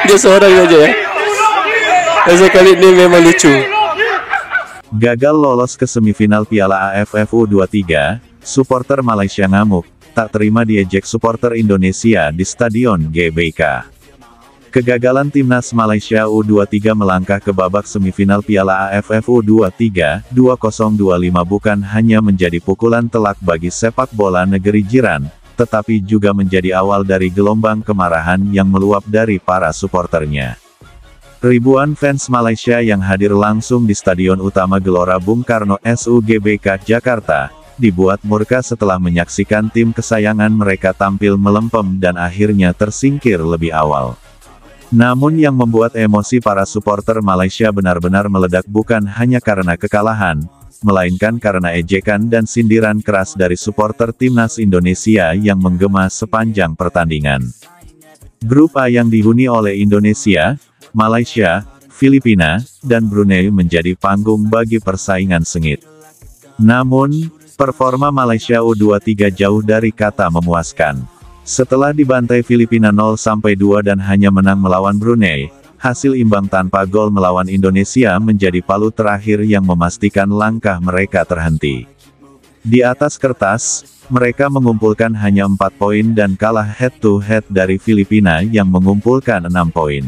Dia seorang aja ya. Reza Khalid ini memang lucu. Gagal lolos ke semifinal Piala AFF U23, supporter Malaysia ngamuk, tak terima diejek supporter Indonesia di Stadion GBK. Kegagalan timnas Malaysia U23 melangkah ke babak semifinal Piala AFF U23 2025 bukan hanya menjadi pukulan telak bagi sepak bola negeri jiran, tetapi juga menjadi awal dari gelombang kemarahan yang meluap dari para suporternya. Ribuan fans Malaysia yang hadir langsung di Stadion Utama Gelora Bung Karno SUGBK Jakarta, dibuat murka setelah menyaksikan tim kesayangan mereka tampil melempem dan akhirnya tersingkir lebih awal. Namun yang membuat emosi para supporter Malaysia benar-benar meledak bukan hanya karena kekalahan, melainkan karena ejekan dan sindiran keras dari supporter timnas Indonesia yang menggema sepanjang pertandingan. Grup A yang dihuni oleh Indonesia, Malaysia, Filipina, dan Brunei menjadi panggung bagi persaingan sengit. Namun, performa Malaysia U23 jauh dari kata memuaskan. Setelah dibantai Filipina 0-2 dan hanya menang melawan Brunei, hasil imbang tanpa gol melawan Indonesia menjadi palu terakhir yang memastikan langkah mereka terhenti. Di atas kertas, mereka mengumpulkan hanya 4 poin dan kalah head-to-head dari Filipina yang mengumpulkan 6 poin.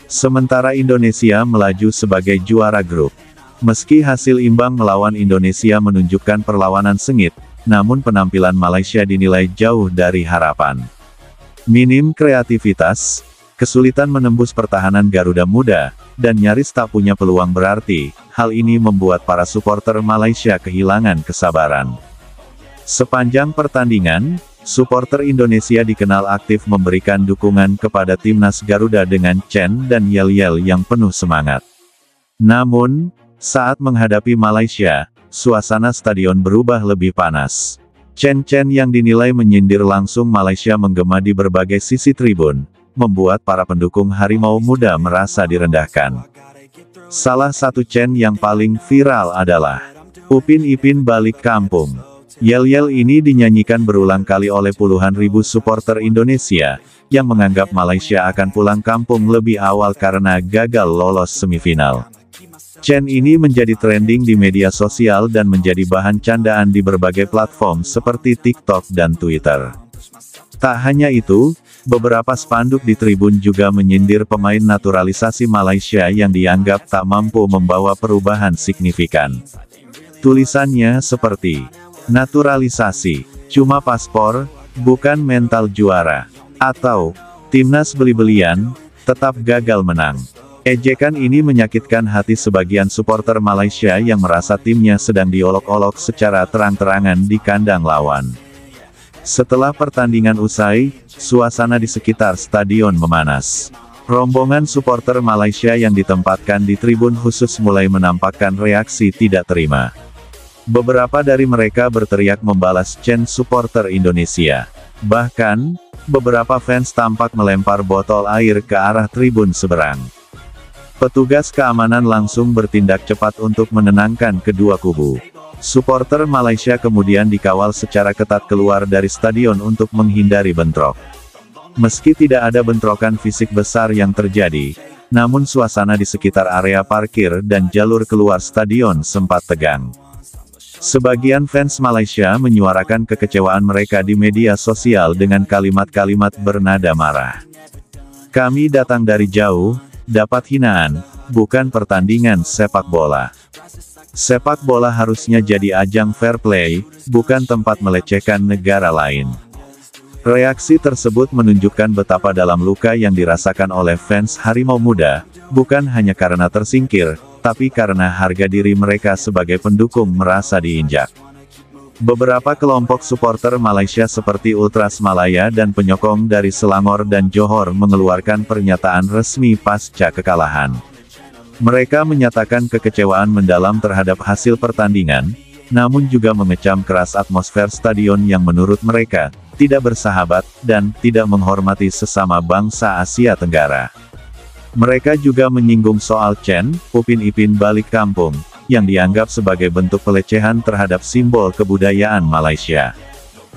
Sementara Indonesia melaju sebagai juara grup. Meski hasil imbang melawan Indonesia menunjukkan perlawanan sengit, namun penampilan Malaysia dinilai jauh dari harapan. Minim kreativitas, kesulitan menembus pertahanan Garuda Muda, dan nyaris tak punya peluang berarti, hal ini membuat para supporter Malaysia kehilangan kesabaran. Sepanjang pertandingan, supporter Indonesia dikenal aktif memberikan dukungan kepada timnas Garuda dengan chant dan yel-yel yang penuh semangat. Namun, saat menghadapi Malaysia, suasana stadion berubah lebih panas. Chant-chant yang dinilai menyindir langsung Malaysia menggema di berbagai sisi tribun, membuat para pendukung Harimau Muda merasa direndahkan. Salah satu chant yang paling viral adalah, "Upin Ipin balik kampung." Yel-yel ini dinyanyikan berulang kali oleh puluhan ribu supporter Indonesia, yang menganggap Malaysia akan pulang kampung lebih awal karena gagal lolos semifinal. Chant ini menjadi trending di media sosial dan menjadi bahan candaan di berbagai platform seperti TikTok dan Twitter. Tak hanya itu, beberapa spanduk di tribun juga menyindir pemain naturalisasi Malaysia yang dianggap tak mampu membawa perubahan signifikan. Tulisannya seperti, "Naturalisasi, cuma paspor, bukan mental juara," atau, "Timnas beli-belian, tetap gagal menang." Ejekan ini menyakitkan hati sebagian supporter Malaysia yang merasa timnya sedang diolok-olok secara terang-terangan di kandang lawan. Setelah pertandingan usai, suasana di sekitar stadion memanas. Rombongan supporter Malaysia yang ditempatkan di tribun khusus mulai menampakkan reaksi tidak terima. Beberapa dari mereka berteriak membalas chant supporter Indonesia. Bahkan, beberapa fans tampak melempar botol air ke arah tribun seberang. Petugas keamanan langsung bertindak cepat untuk menenangkan kedua kubu. Supporter Malaysia kemudian dikawal secara ketat keluar dari stadion untuk menghindari bentrok. Meski tidak ada bentrokan fisik besar yang terjadi, namun suasana di sekitar area parkir dan jalur keluar stadion sempat tegang. Sebagian fans Malaysia menyuarakan kekecewaan mereka di media sosial dengan kalimat-kalimat bernada marah. "Kami datang dari jauh, dapat hinaan, bukan pertandingan sepak bola. Sepak bola harusnya jadi ajang fair play, bukan tempat melecehkan negara lain." Reaksi tersebut menunjukkan betapa dalam luka yang dirasakan oleh fans Harimau Muda, bukan hanya karena tersingkir, tapi karena harga diri mereka sebagai pendukung merasa diinjak. Beberapa kelompok supporter Malaysia seperti Ultras Malaya dan penyokong dari Selangor dan Johor mengeluarkan pernyataan resmi pasca kekalahan. Mereka menyatakan kekecewaan mendalam terhadap hasil pertandingan, namun juga mengecam keras atmosfer stadion yang menurut mereka, tidak bersahabat, dan tidak menghormati sesama bangsa Asia Tenggara. Mereka juga menyinggung soal chant, "Upin Ipin balik kampung," yang dianggap sebagai bentuk pelecehan terhadap simbol kebudayaan Malaysia.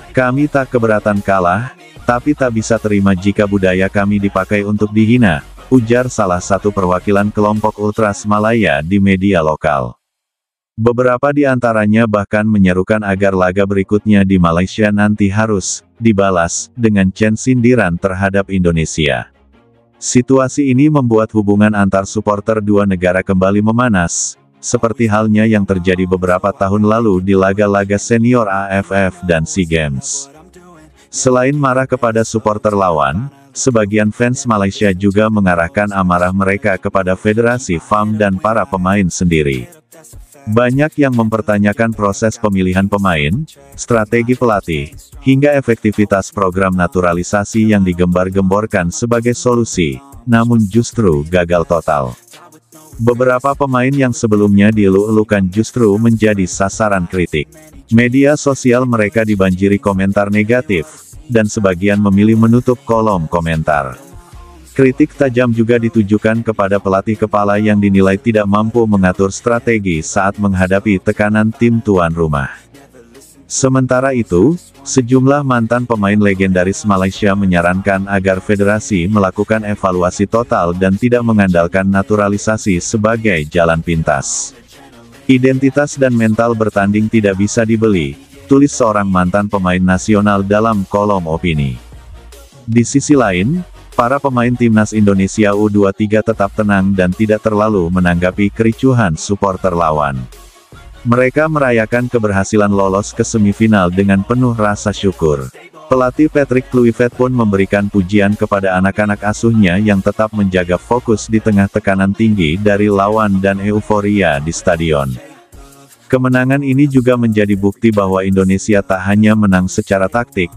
Kami tak keberatan kalah, tapi tak bisa terima jika budaya kami dipakai untuk dihina, ujar salah satu perwakilan kelompok Ultras Malaya di media lokal. Beberapa di antaranya bahkan menyerukan agar laga berikutnya di Malaysia nanti harus dibalas dengan sindiran terhadap Indonesia. Situasi ini membuat hubungan antar supporter dua negara kembali memanas, seperti halnya yang terjadi beberapa tahun lalu di laga-laga senior AFF dan SEA Games. Selain marah kepada supporter lawan, sebagian fans Malaysia juga mengarahkan amarah mereka kepada Federasi FAM dan para pemain sendiri. Banyak yang mempertanyakan proses pemilihan pemain, strategi pelatih, hingga efektivitas program naturalisasi yang digembar-gemborkan sebagai solusi, namun justru gagal total. Beberapa pemain yang sebelumnya dieluk-elukan justru menjadi sasaran kritik. Media sosial mereka dibanjiri komentar negatif, dan sebagian memilih menutup kolom komentar. Kritik tajam juga ditujukan kepada pelatih kepala yang dinilai tidak mampu mengatur strategi saat menghadapi tekanan tim tuan rumah. Sementara itu, sejumlah mantan pemain legendaris Malaysia menyarankan agar federasi melakukan evaluasi total dan tidak mengandalkan naturalisasi sebagai jalan pintas. Identitas dan mental bertanding tidak bisa dibeli, tulis seorang mantan pemain nasional dalam kolom opini. Di sisi lain, para pemain timnas Indonesia U23 tetap tenang dan tidak terlalu menanggapi kericuhan supporter lawan. Mereka merayakan keberhasilan lolos ke semifinal dengan penuh rasa syukur. Pelatih Patrick Kluivert pun memberikan pujian kepada anak-anak asuhnya yang tetap menjaga fokus di tengah tekanan tinggi dari lawan dan euforia di stadion. Kemenangan ini juga menjadi bukti bahwa Indonesia tak hanya menang secara taktik,